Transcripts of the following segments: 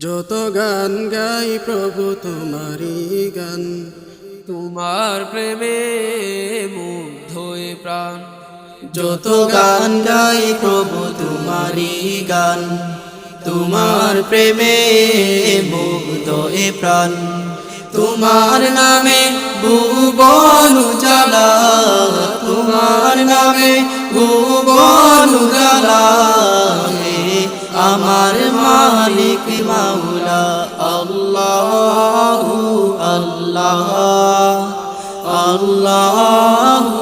যত গান গাই প্রভু তোমারি গান, তোমার প্রেমে মুগ্ধ এ প্রাণ। যত গান গাই প্রভু তোমারি গান, তোমার প্রেমে মুগ্ধ এ প্রাণ। তোমার নামে ভুবন উজালা, তোমার নামে ভুবন উজালা। আমার মালিক মাওলা আল্লাহু আল্লাহ, আল্লাহু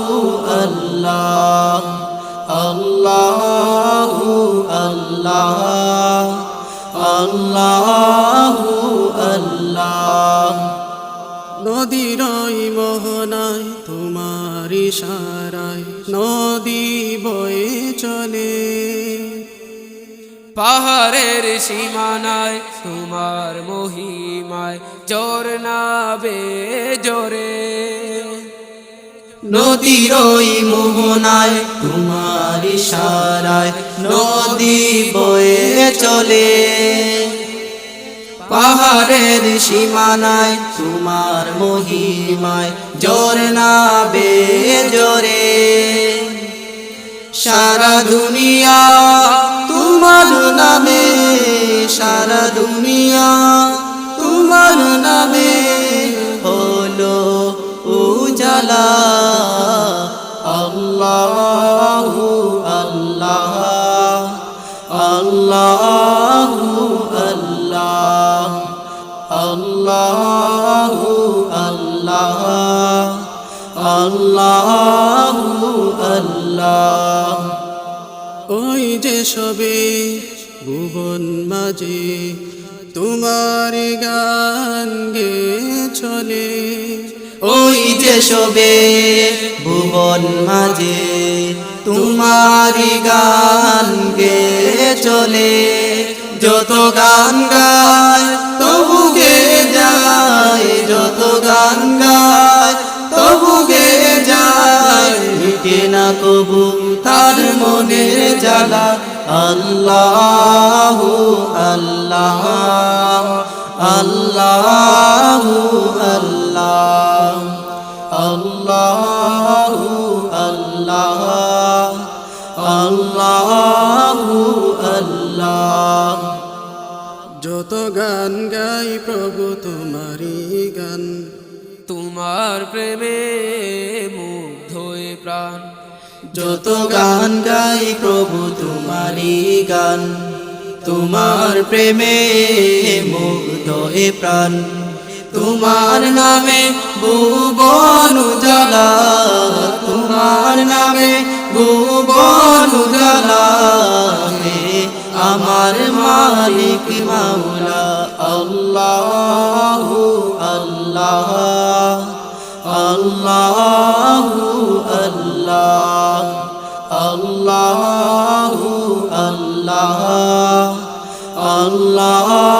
আল্লাহ, আল্লাহু আল্লাহ, আল্লাহু আল্লাহ। নদীর মোহনায় তোমার ইশারায় নদী বয়ে চলে, পাহাড়ের সীমানায় তোমার মহিমায় ঝরনা বেয়ে জোরে। নদীর মোহনায় তোমার ইশারায় নদী বয়ে চলে, পাহাড়ের সীমানায় তোমার মহিমায় ঝরনা বেয়ে জোরে। সারা দুনিয়া তোমার নামে, সারা দুনিয়া তোমার নামে হলো উজালা। আল্লাহু আল্লাহ, আল্লাহু আল্লাহ, আল্লাহু আল্লাহ, আল্লাহু আল্লাহ। ওই যে সবে ভুবন মাঝে তোমার গান গে চলে, ওই যে সবে ভুবন মাঝে তোমারি গান গে চলে। যত গান গায় তবু গে যায়, যত গান গায় তবু গে যায়। মিটে না কবু তার মনের জ্বালা। আল্লাহু আল্লাহ, আল্লাহু আল্লাহ, আল্লাহু আল্লাহ, আল্লাহু আল্লাহ। যত গান গাই প্রভু তোমারি গান, তোমার প্রেমে মুগ্ধ এ প্রাণ। যত গান গাই প্রভু তোমারি গান, তোমার প্রেমে মুগ্ধ এ প্রাণ। তোমার নামে ভুবন উজালা, তোমার নামে ভুবন উজালা। আমার মালিক মাওলা আল্লাহু আল্লাহ, আল্লাহু আল্লাহ, আল্লাহু আল্লাহ, আল্লাহ।